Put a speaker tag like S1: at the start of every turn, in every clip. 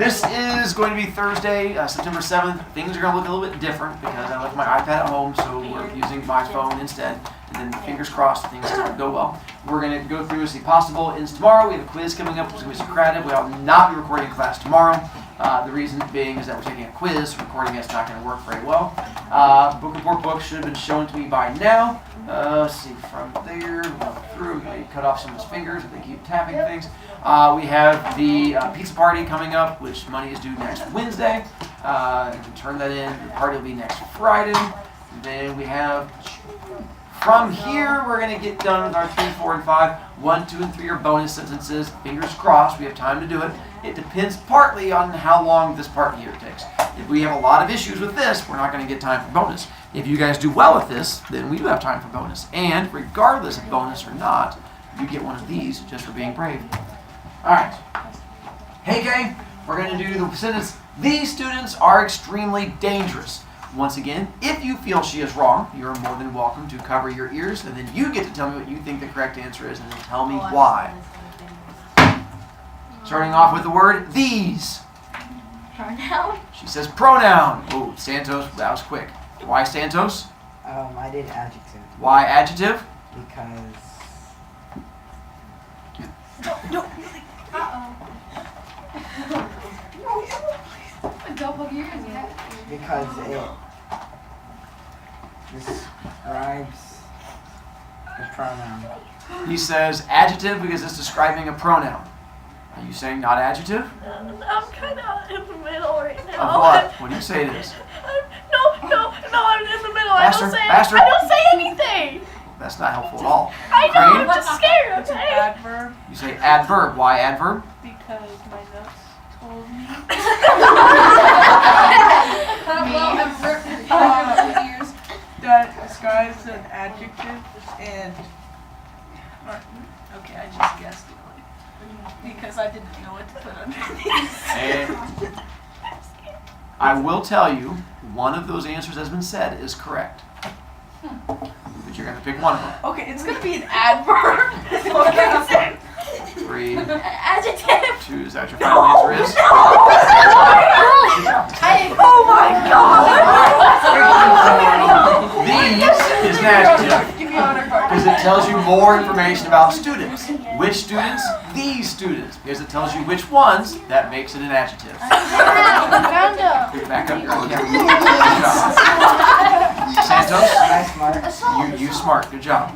S1: This is going to be Thursday, September 7th. Things are going to look a little bit different because I left my iPad at home, so we're using my phone instead. And then fingers crossed things go well. We're going to go through as the possible ins tomorrow. We have a quiz coming up, which is going to be Socrative. We will not be recording class tomorrow. The reason being is that we're taking a quiz. Recording it's not going to work very well. Book report book should have been shown to me by now. Let's see, from there, we'll go through, maybe cut off some of his fingers if they keep tapping things. We have the pizza party coming up, which money is due next Wednesday. You can turn that in. The party will be next Friday. And then we have, from here, we're going to get done with our 3, 4, and 5. 1, 2, and 3 are bonus sentences. Fingers crossed, we have time to do it. It depends partly on how long this part here takes. If we have a lot of issues with this, we're not going to get time for bonus. If you guys do well with this, then we do have time for bonus. And regardless of bonus or not, you get one of these just for being brave. All right. Hey, gang, we're going to do the sentence, these students are extremely dangerous. Once again, if you feel she is wrong, you're more than welcome to cover your ears, and then you get to tell me what you think the correct answer is, and then tell me why. Starting off with the word these.
S2: Pronoun?
S1: She says pronoun. Oh, Santos, that was quick. Why Santos?
S3: I did adjective.
S1: Why adjective?
S3: Because...
S2: No. Uh-oh. Don't poke your ears yet.
S3: Because it describes the pronoun.
S1: He says adjective because it's describing a pronoun. Are you saying not adjective?
S2: I'm kind of in the middle right now.
S1: Of what? What do you say it is?
S2: No, I'm in the middle.
S1: Faster, faster.
S2: I don't say anything.
S1: That's not helpful at all.
S2: I know,
S1: Crane?
S2: I'm just scared,
S4: It's an
S2: okay?
S4: adverb
S1: You say adverb. Why adverb?
S4: because my notes told me. That describes an adjective and. Okay, I just guessed it because I didn't know what to put underneath.
S1: And I will tell you, one of those answers has been said is correct. But you're going to pick one of them.
S4: Okay, it's gonna be an adverb. Okay.
S1: 3,
S2: Adjective.
S1: 2, is that your final answer is?
S4: Oh my God!
S1: These is an adjective
S4: Give me another card.
S1: because it tells you more information about students. Which students? These students. Because it tells you which ones, that makes it an adjective.
S2: Found him.
S1: Back up your camera. Good job. Santos,
S3: Nice, Mark.
S1: you smart. Good job.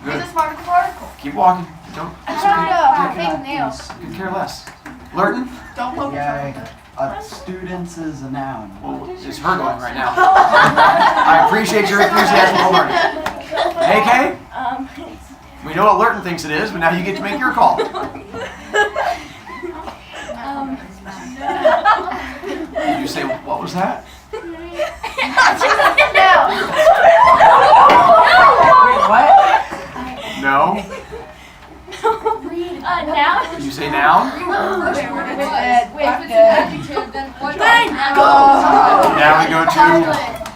S1: Good.
S2: It's a smart article.
S1: Keep walking. Don't.
S2: Fake nails.
S1: Could care less. Lurton?
S4: Don't poke your
S5: Yeah, students is a noun.
S1: Well, it's her going right now. I appreciate your enthusiasm for learning. Hey, Kay? We know what Lurton thinks it is, but now you get to make your call. Did you say, what was that?
S3: What?
S1: No?
S2: Noun?
S1: Did you say noun?
S2: Wait, if it's an adjective, then what?
S1: Now we go to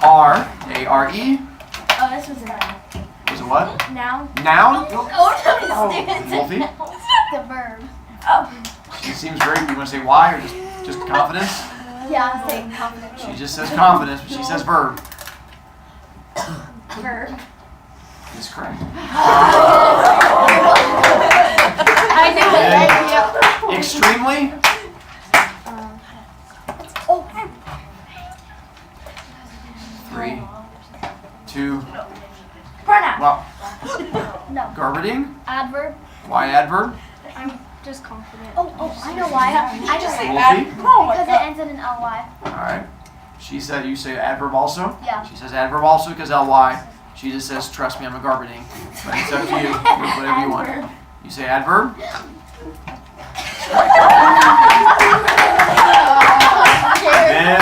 S1: R, A-R-E.
S2: Oh, this was a noun.
S1: Was it what?
S2: Noun?
S1: Noun?
S2: Oh,
S1: Wolfie?
S2: the verb. Oh.
S1: She seems very, you want to say why or just confidence?
S2: Yeah, I'm saying confident.
S1: She just says confidence, but she says verb.
S2: Verb.
S1: Is correct.
S2: I knew it.
S1: Extremely?
S2: Oh.
S1: 3, 2,
S2: Pronoun.
S1: well,
S2: No.
S1: garbading?
S2: Adverb.
S1: Why adverb?
S2: I'm just confident. Oh, I know why. I just say
S1: Wolfie?
S2: because it ends in an ly.
S1: Alright. She said, you say adverb also?
S2: Yeah.
S1: She says adverb also because ly. She just says, trust me, I'm a garbading. But it's up to you. Do whatever you want. You say adverb? Then,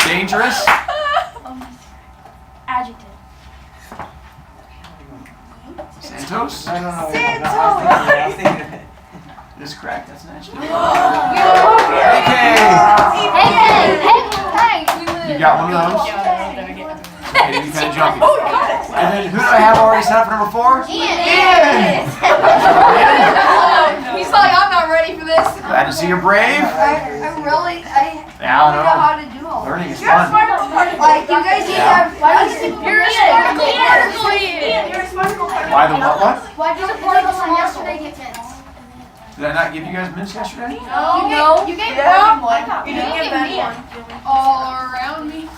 S1: dangerous?
S2: Adjective.
S1: Santos?
S3: No. I was thinking of it.
S1: It is correct. That's an adjective.
S2: Hey!
S1: You got one of those? Okay, you kind of jumpy. And then who do I have already set up for number 4?
S2: Ian! He's like, I'm not ready ready for this.
S1: Glad to see you're brave.
S2: I'm really, I
S1: Yeah, I
S2: don't know
S1: know.
S2: how to do all this.
S1: Learning is fun.
S2: Like, you guys need to have,
S4: You're a smarticle particle. You're a smarticle particle.
S1: Why the what?
S2: why did the particles on yesterday get mints?
S1: Did I not give you guys mints yesterday?
S2: No. You gave Morgan one.
S4: You didn't give that one.
S2: All around me.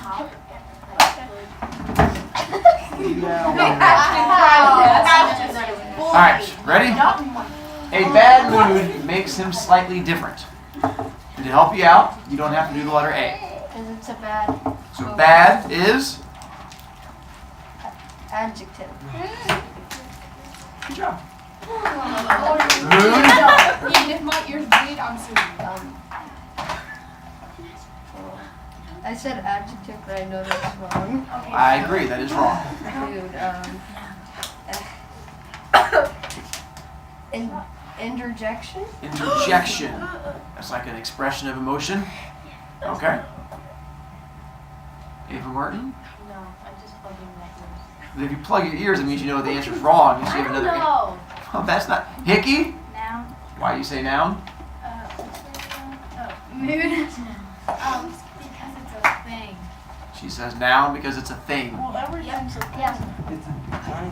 S1: All right, ready? A bad mood makes him slightly different. And to help you out, you don't have to do the letter A.
S2: Because it's a bad
S1: So bad is.
S2: adjective.
S1: Good job. Mood.
S2: Even if my ears bleed, I'm sorry. I said adjective, but I know that's wrong.
S1: I agree, that is wrong.
S2: Dude, interjection?
S1: Interjection. That's like an expression of emotion. Okay. Ava Martin?
S6: No, I just plug in my ears.
S1: If you plug your ears, it means you know the answer's wrong. You see you have another.
S6: No.
S1: Oh, that's not. Hickey?
S6: Noun.
S1: Why you say noun?
S2: Mood?
S6: Because it's a thing.
S1: She says noun because it's a thing.
S4: Well, everything's a
S6: Yeah.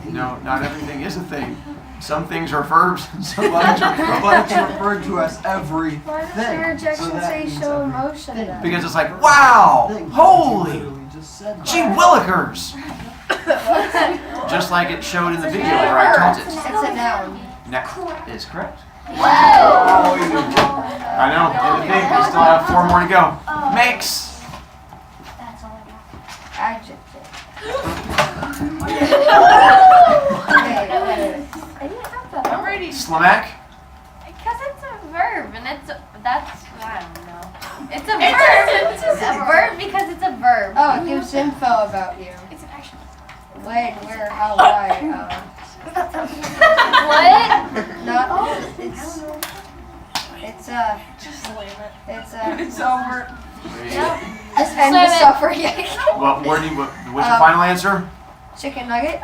S1: No, not everything is a thing. Some things are verbs and some things are
S5: But it's referred to as everything.
S2: Why does interjection say show emotion then?
S1: because it's like, wow, holy,
S5: Just said
S1: gee willikers. Just like it showed in the video where I taught it.
S2: It's a noun.
S1: Next is correct.
S5: Oh,
S1: I know, and the thing, we still have 4 more to go. Makes.
S6: That's all I got.
S2: Adjective.
S4: I'm ready.
S1: Slamak.
S6: Because it's a verb, and it's that's I don't know. It's a
S4: It's
S6: verb.
S4: a
S6: It's a verb because it's a verb.
S2: Oh, it gives info about you.
S4: It's an action.
S2: When, where, how, why.
S6: What?
S2: Not. It's
S4: Just slam it.
S2: It's
S4: It's over.
S2: Just end the suffering.
S1: Well, what's your final answer?
S2: Chicken nugget.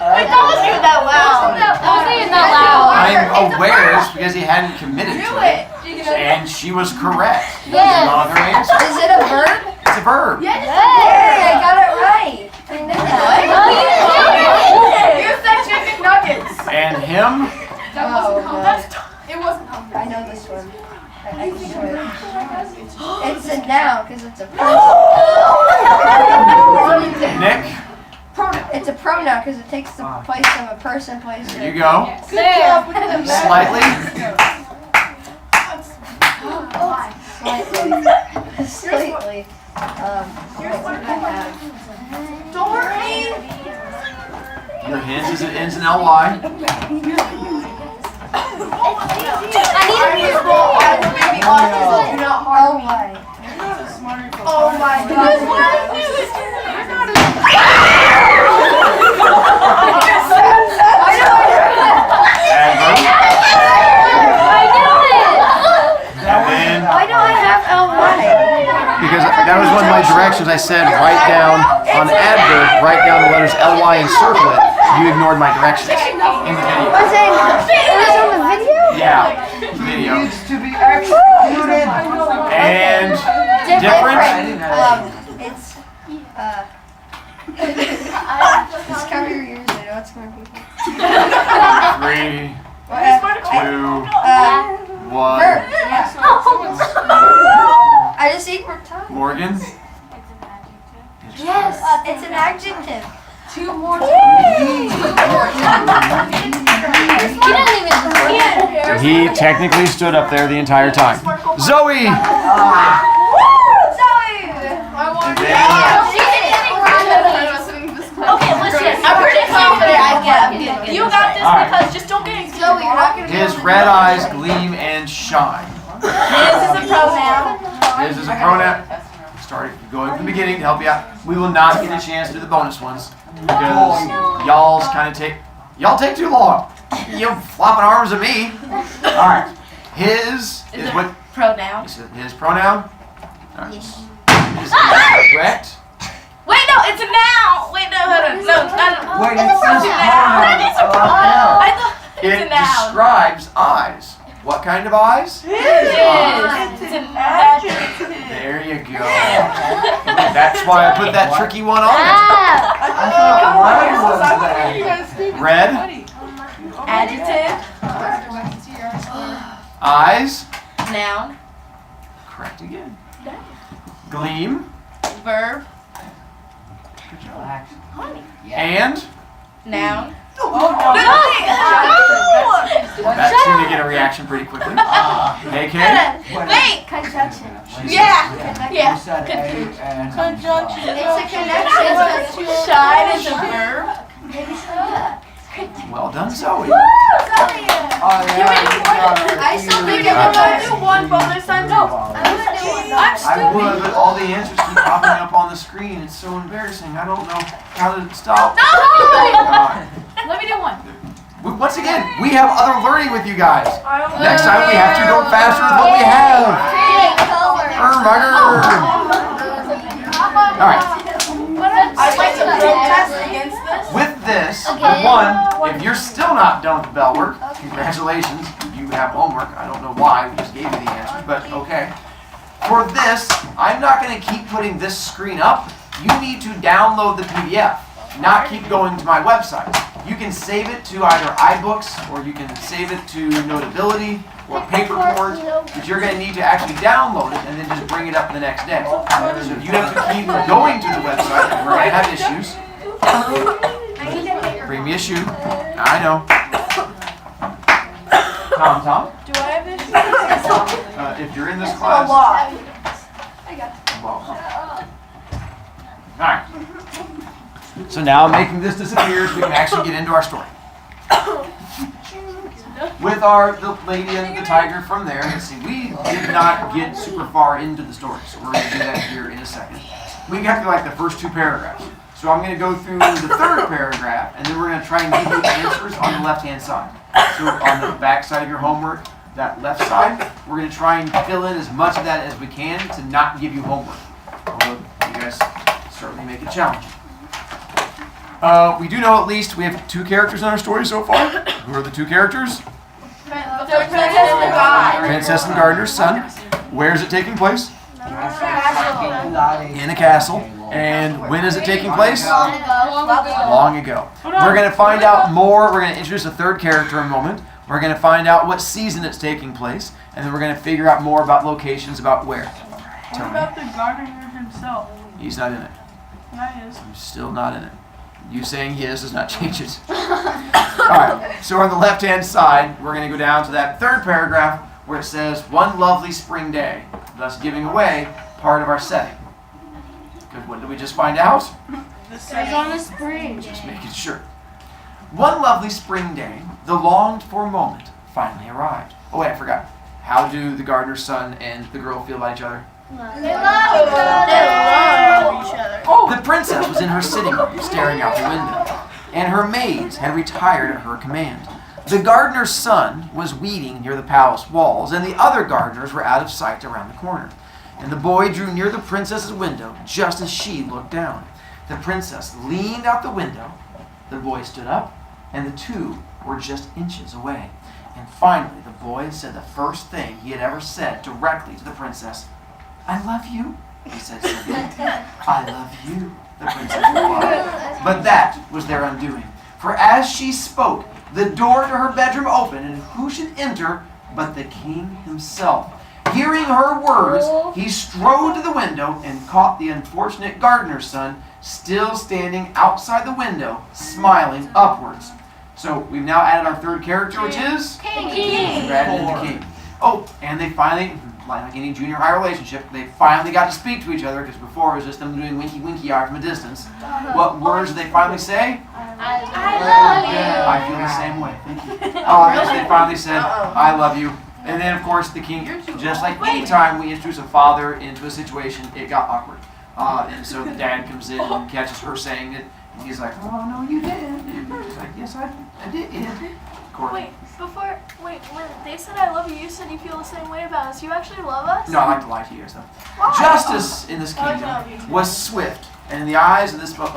S6: I told you that loud. Don't say it that loud.
S1: I'm aware it's because he hadn't committed to it. And she was correct.
S6: Yes.
S1: That's not her answer.
S2: Is it a verb?
S1: It's a verb.
S2: Hey, I got it right. I knew that.
S6: Oh, you did.
S4: You said chicken nuggets.
S1: And him,
S4: That
S2: Oh,
S4: wasn't
S2: no.
S4: It wasn't hungry.
S2: I know this one. I can do it. It's a noun because it's a person.
S1: Nick,
S2: It's a pronoun because it takes the place of a person, place.
S1: there you go.
S6: There.
S1: Slightly.
S2: Slightly. What did I have?
S4: Dorothy.
S1: Your hinge is it ends in ly.
S2: Oh my.
S4: Oh my God.
S1: And
S2: Why do I have
S1: because that was one of my directions. I said write down on adverb, write down the letters ly and circle it. You ignored my directions in the video.
S2: Was it on the video?
S1: Yeah, video.
S5: needs to be executed.
S1: And different.
S2: It's just cover your ears. I know it's going to be.
S1: 3, 2, 1.
S2: Verb. Yeah. I just need more time.
S1: Morgan.
S6: It's an adjective.
S2: Yes, it's an adjective.
S6: 2 more. He doesn't even.
S1: He technically stood up there the entire time. Zoe. And then
S6: Okay, listen. I'm pretty confident I get it.
S4: You got this
S1: All right.
S4: because just don't get excited.
S2: Zoe, you're not gonna be
S1: his
S2: able to
S1: red
S2: do
S1: eyes
S2: that.
S1: gleam and shine.
S4: This is a pronoun.
S1: His is a pronoun. Started going from the beginning to help you out. We will not get a chance to do the bonus ones because y'all take too long. You flopping arms at me. All right. His is what
S4: Pronoun.
S1: his pronoun. All right.
S2: Yes.
S1: Is correct.
S4: Wait, no, it's a noun. Wait, no, hold on. No,
S5: Wait, it says
S4: That is a
S5: pronoun.
S4: pronoun. I thought.
S1: It describes eyes. What kind of eyes?
S6: It's an adjective.
S1: There you go. That's why I put that tricky one on
S3: I thought red was
S1: it. Red,
S6: Adjective.
S1: eyes,
S6: Noun.
S1: correct again. Gleam,
S6: Verb.
S3: Relax.
S1: and
S6: Noun.
S1: that seemed to get a reaction pretty quickly. AK,
S6: Wait.
S2: Conjunction.
S6: Yeah.
S3: You said A and
S4: Conjunction.
S2: It's a connection.
S6: Shine is a verb.
S1: well done, Zoe.
S3: Oh, yeah.
S2: I still think
S3: You-
S2: everybody
S6: do one bonus time. No.
S1: I would, but all the answers keep popping up on the screen. It's so embarrassing. I don't know how to stop.
S6: Let me do one.
S1: Once again, we have other learning with you guys. Next time we have to go faster with what we have. All right.
S6: I'd like to protest against this.
S1: With this,
S2: Okay.
S1: one, if you're still not done with the bell work, congratulations, you have homework. I don't know why, we just gave you the answers, but okay. For this, I'm not going to keep putting this screen up. You need to download the PDF, not keep going to my website. You can save it to either iBooks, or you can save it to Notability, or Paperboard, but you're going to need to actually download it and then just bring it up the next day. So if you have to keep going to the website, and we're going to have issues. Bring me a shoe. I know. Tom?
S4: Do I have issues?
S1: If you're in this class. Well. Alright. So now making this disappear so we can actually get into our story. With the lady and the tiger from there, let's see, we did not get super far into the story, so we're going to do that here in a second. We got to like the first two paragraphs. So I'm going to go through the third paragraph, and then we're going to try and give you answers on the left-hand side. So on the back side of your homework, that left side, we're going to try and fill in as much of that as we can to not give you homework. Although you guys certainly make it challenging. We do know at least we have two characters in our story so far. Who are the two characters? Princess and Gardener's son. Where is it taking place? In a castle. And when is it taking place? Long ago. We're going to find out more. We're going to introduce a third character in a moment. We're going to find out what season it's taking place. And then we're going to figure out more about locations, about where.
S4: What about the gardener himself?
S1: He's not in it.
S4: Yeah, he is.
S1: He's still not in it. You saying he is does not change it. Alright, so on the left-hand side, we're going to go down to that third paragraph where it says, one lovely spring day, thus giving away part of our setting. Good, what did we just find out?
S2: It's on a spring.
S1: Just making sure. One lovely spring day, the longed-for moment finally arrived. Oh wait, I forgot. How do the gardener's son and the girl feel about each other?
S2: They love each other.
S1: The princess was in her sitting room, staring out the window, and her maids had retired at her command. The gardener's son was weeding near the palace walls, and the other gardeners were out of sight around the corner. And the boy drew near the princess's window just as she looked down. The princess leaned out the window, the boy stood up, and the two were just inches away. And finally, the boy said the first thing he had ever said directly to the princess. I love you, he said simply. I love you, the princess replied. But that was their undoing. For as she spoke, the door to her bedroom opened, and who should enter but the king himself. Hearing her words, he strode to the window and caught the unfortunate gardener's son still standing outside the window, smiling upwards. So we've now added our third character, which is?
S6: King.
S1: We've added in the king. Oh, and they finally, like any junior high relationship, they finally got to speak to each other, because before it was just them doing winky eye from a distance. What words did they finally say?
S6: I love you.
S1: I feel the same way. Thank you. Oh, they finally said, I love you. And then, of course, the king, just like any time we introduce a father into a situation, it got awkward. And so the dad comes in and catches her saying it, and he's like, oh, no, you didn't. And she's like, yes, I did.
S7: Wait, when they said I love you, you said you feel the same way about us. You actually love us?
S1: No, I like to lie to you guys, though. Justice in this kingdom was swift, and in the eyes of this book,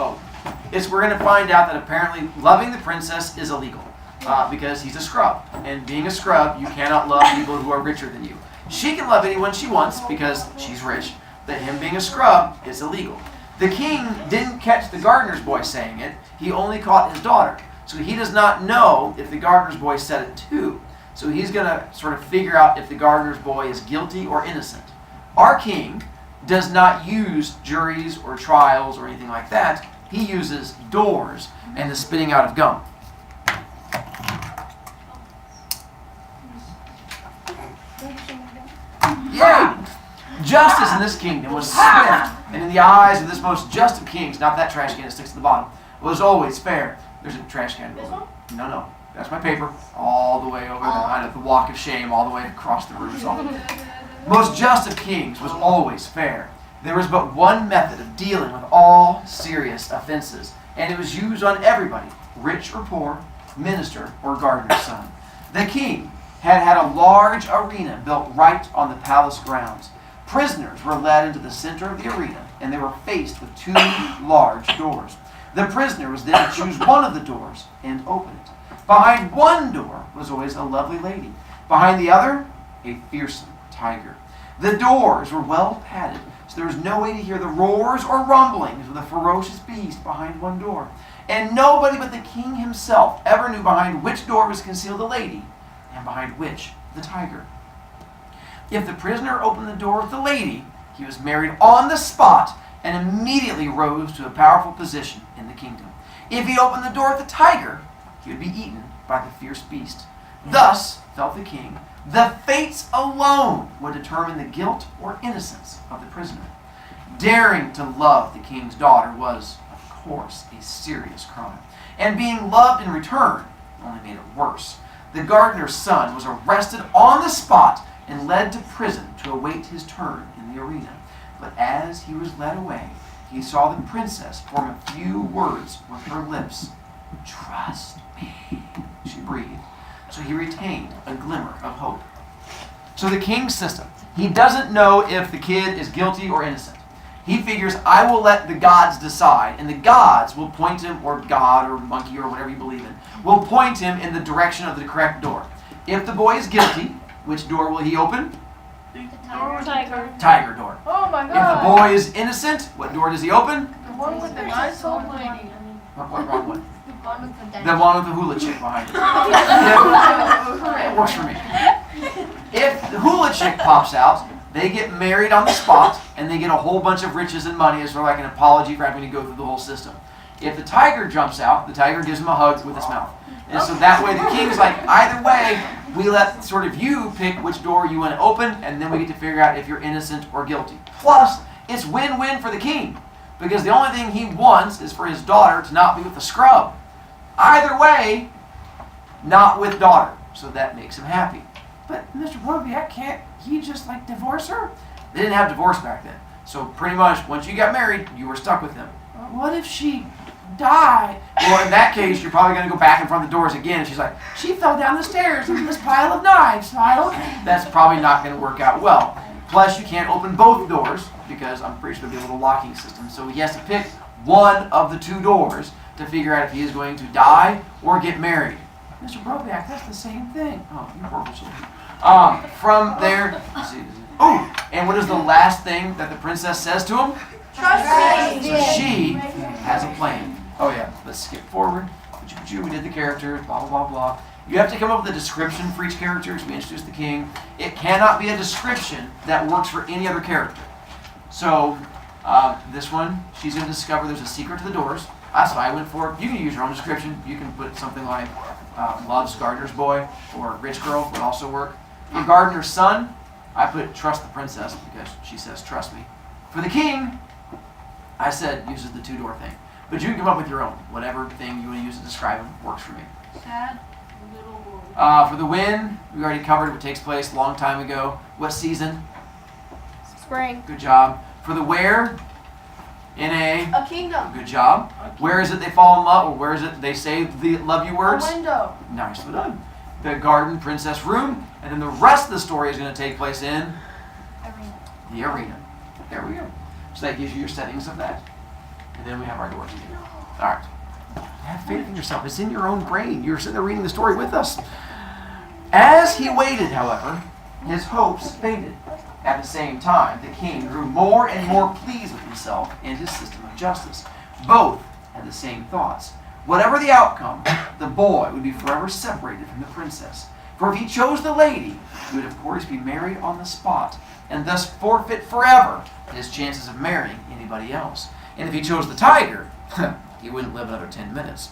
S1: we're going to find out that apparently loving the princess is illegal. because he's a scrub. And being a scrub, you cannot love people who are richer than you. She can love anyone she wants because she's rich, but him being a scrub is illegal. The king didn't catch the gardener's boy saying it. He only caught his daughter. So he does not know if the gardener's boy said it too. So he's going to sort of figure out if the gardener's boy is guilty or innocent. Our king does not use juries or trials or anything like that. He uses doors and the spitting out of gum. Yeah! Justice in this kingdom was swift, and in the eyes of this most just of kings, not that trash can that sticks to the bottom, was always fair. There's a trash can. No. That's my paper. All the way over the walk of shame, all the way across the room. Most just of kings was always fair. There was but one method of dealing with all serious offenses, and it was used on everybody, rich or poor, minister or gardener's son. The king had a large arena built right on the palace grounds. Prisoners were led into the center of the arena, and they were faced with two large doors. The prisoner was then to choose one of the doors and open it. Behind one door was always a lovely lady. Behind the other, a fearsome tiger. The doors were well padded, so there was no way to hear the roars or rumblings of the ferocious beast behind one door. And nobody but the king himself ever knew behind which door was concealed the lady and behind which the tiger. If the prisoner opened the door with the lady, he was married on the spot and immediately rose to a powerful position in the kingdom. If he opened the door with the tiger, he would be eaten by the fierce beast. Thus, felt the king, the fates alone would determine the guilt or innocence of the prisoner. Daring to love the king's daughter was, of course, a serious crime. And being loved in return only made it worse. The gardener's son was arrested on the spot and led to prison to await his turn in the arena. But as he was led away, he saw the princess form a few words with her lips. "Trust me," she breathed. So he retained a glimmer of hope. So the king's system, he doesn't know if the kid is guilty or innocent. He figures, I will let the gods decide, and the gods will point him, or God, or monkey, or whatever you believe in, will point him in the direction of the correct door. If the boy is guilty, which door will he open?
S7: Tiger.
S1: Tiger door.
S7: Oh my
S1: If the
S7: god.
S1: boy is innocent, what door does he open?
S7: The one with the nice old lady.
S1: What wrong one?
S6: One with the
S1: The one with the hula chick behind it. It works for me. If the hula chick pops out, they get married on the spot, and they get a whole bunch of riches and money as sort of like an apology for having to go through the whole system. If the tiger jumps out, the tiger gives him a hug with its mouth. And so that way the king's like, either way, we let sort of you pick which door you want to open, and then we get to figure out if you're innocent or guilty. Plus, it's win-win for the king, because the only thing he wants is for his daughter to not be with the scrub. Either way, not with daughter. So that makes him happy. But Mr. BroviCast, can't he just like divorce her? They didn't have divorce back then. So pretty much, once you got married, you were stuck with him. What if she died? Well, in that case, you're probably going to go back in front of the doors again. And she's like, she fell down the stairs into this pile of knives. That's probably not going to work out well. Plus, you can't open both doors because I'm pretty sure there'll be a little locking system. So he has to pick one of the two doors to figure out if he is going to die or get married. Mr. BroviCast, that's the same thing. Oh, you horrible children. From there, oh, and what is the last thing that the princess says to him?
S7: Trust me.
S1: So she has a plan. Oh yeah, let's skip forward. We did the characters, blah, blah, blah, blah. You have to come up with a description for each character as we introduce the king. It cannot be a description that works for any other character. So, this one, she's going to discover there's a secret to the doors. That's what I went for. You can use your own description. You can put something like loves gardener's boy or rich girl would also work. For gardener's son, I put trust the princess because she says trust me. For the king, I said uses the two-door thing. But you can come up with your own. Whatever thing you want to use to describe him works for me.
S6: Sad.
S1: For the win, we already covered what takes place a long time ago. What season?
S7: Spring.
S1: Good job. For the where, in a
S7: kingdom.
S1: good job. Where is it they fall in love, or where is it they say the love you words?
S7: A window.
S1: Nicely done. The garden, princess room, and then the rest of the story is going to take place in
S6: Arena.
S1: the arena. There we go. So that gives you your settings of that. And then we have our doors again. All right. Have faith in yourself. It's in your own brain. You're sitting there reading the story with us. As he waited, however, his hopes faded. At the same time, the king grew more and more pleased with himself and his system of justice. Both had the same thoughts. Whatever the outcome, the boy would be forever separated from the princess. For if he chose the lady, he would of course be married on the spot, and thus forfeit forever his chances of marrying anybody else. And if he chose the tiger, he wouldn't live another 10 minutes.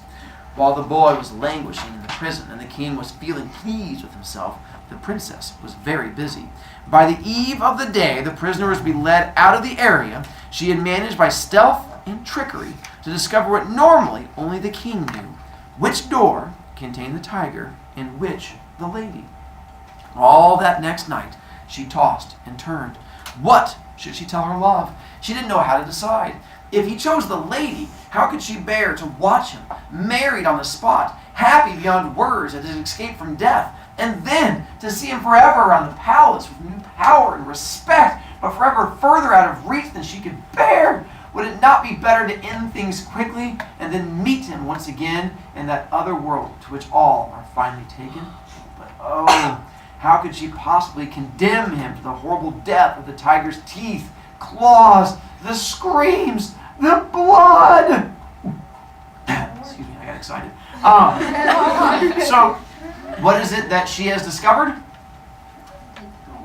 S1: While the boy was languishing in the prison and the king was feeling pleased with himself, the princess was very busy. By the eve of the day, the prisoner was to be led out of the area. She had managed by stealth and trickery to discover what normally only the king knew: which door contained the tiger and which the lady. All that next night, she tossed and turned. What should she tell her love? She didn't know how to decide. If he chose the lady, how could she bear to watch him, married on the spot, happy beyond words at his escape from death, and then to see him forever around the palace with new power and respect, but forever further out of reach than she could bear? Would it not be better to end things quickly and then meet him once again in that other world to which all are finally taken? But oh, how could she possibly condemn him to the horrible death of the tiger's teeth, claws, the screams, the blood? Excuse me, I got excited. So, what is it that she has discovered?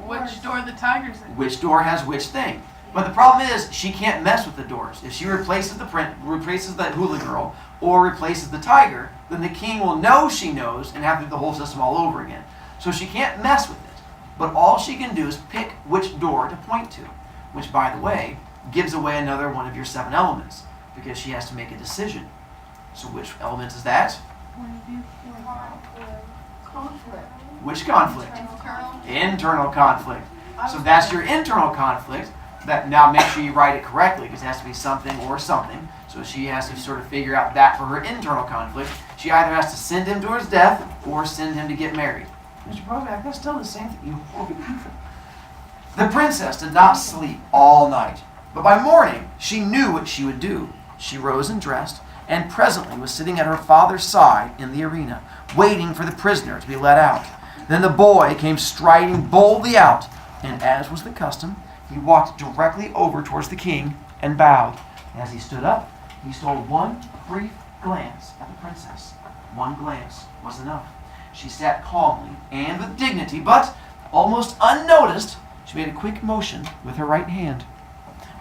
S4: Which door the tiger's in.
S1: Which door has which thing. But the problem is, she can't mess with the doors. If she replaces the hula girl, or replaces the tiger, then the king will know she knows and have to do the whole system all over again. So she can't mess with it. But all she can do is pick which door to point to, which, by the way, gives away another one of your 7 elements, because she has to make a decision. So which element is that?
S2: Conflict.
S1: Which conflict? Internal conflict. So that's your internal conflict. That now make sure you write it correctly, because it has to be something or something. So she has to sort of figure out that for her internal conflict. She either has to send him to his death or send him to get married. Mr. Brovac, that's still the same thing. You horrible people. The princess did not sleep all night, but by morning she knew what she would do. She rose and dressed, and presently was sitting at her father's side in the arena, waiting for the prisoner to be let out. Then the boy came striding boldly out, and as was the custom, he walked directly over towards the king and bowed. As he stood up, he stole one brief glance at the princess. One glance was enough. She sat calmly and with dignity, but almost unnoticed, she made a quick motion with her right hand.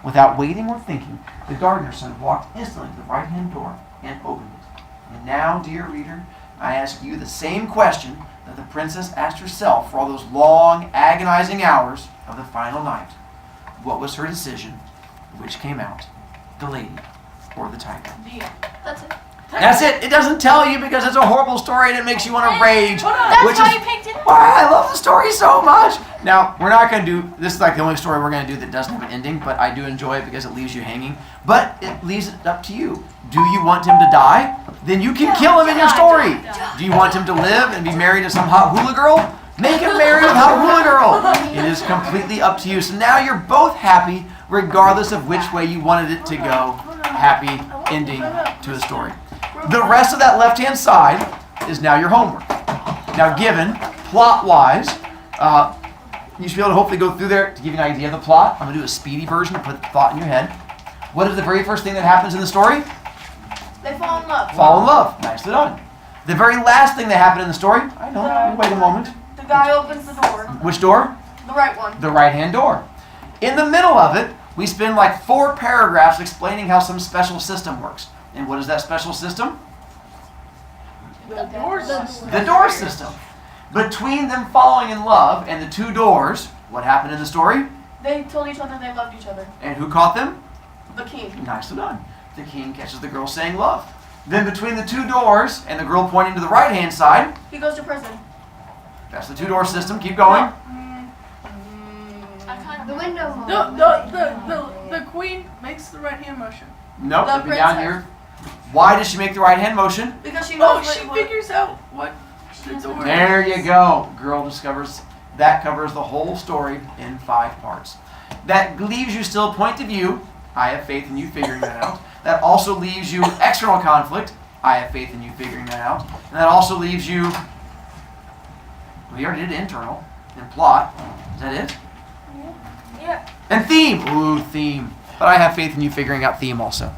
S1: Without waiting or thinking, the gardener's son walked instantly to the right-hand door and opened it. And now, dear reader, I ask you the same question that the princess asked herself for all those long, agonizing hours of the final night. What was her decision? Which came out? The lady or the tiger?
S7: That's it.
S1: That's it. It doesn't tell you because it's a horrible story and it makes you want to rage.
S7: That's
S1: which
S7: why
S1: is
S7: you picked it.
S1: why I love the story so much. Now, we're not going to do, this is like the only story we're going to do that doesn't have an ending, but I do enjoy it because it leaves you hanging. But it leaves it up to you. Do you want him to die? Then you can kill him in your story. Do you want him to live and be married to some hot hula girl? Make him marry with hot hula girl. It is completely up to you. So now you're both happy regardless of which way you wanted it to go. Happy ending to the story. The rest of that left-hand side is now your homework. Now, given plot-wise, you should be able to hopefully go through there to give you an idea of the plot. I'm going to do a speedy version to put the thought in your head. What is the very first thing that happens in the story?
S7: They fall in love.
S1: Fall in love. Nicely done. The very last thing that happened in the story, I know, wait a moment.
S7: The guy opens the door.
S1: Which door?
S7: The right one.
S1: The right-hand door. In the middle of it, we spend like 4 paragraphs explaining how some special system works. And what is that special system?
S4: The door system.
S1: The door system. Between them falling in love and the 2 doors, what happened in the story?
S7: They told each other they loved each other.
S1: And who caught them?
S7: The king.
S1: Nicely done. The king catches the girl saying love. Then between the 2 doors and the girl pointing to the right-hand side,
S7: He goes to prison.
S1: that's the 2-door system. Keep going.
S2: The window.
S4: The queen makes the right hand motion.
S1: Nope,
S7: The
S1: it'll be down
S7: princess.
S1: here. Why does she make the right-hand motion?
S7: Because she
S4: Oh,
S7: knows
S4: she figures out what the door
S1: There you go. Girl discovers. That covers the whole story in 5 parts. That leaves you still point of view. I have faith in you figuring that out. That also leaves you external conflict I have faith in you figuring that out. And that also leaves you, we already did internal and plot. Is that it?
S7: Yeah.
S1: And theme. Ooh, theme. But I have faith in you figuring out theme also.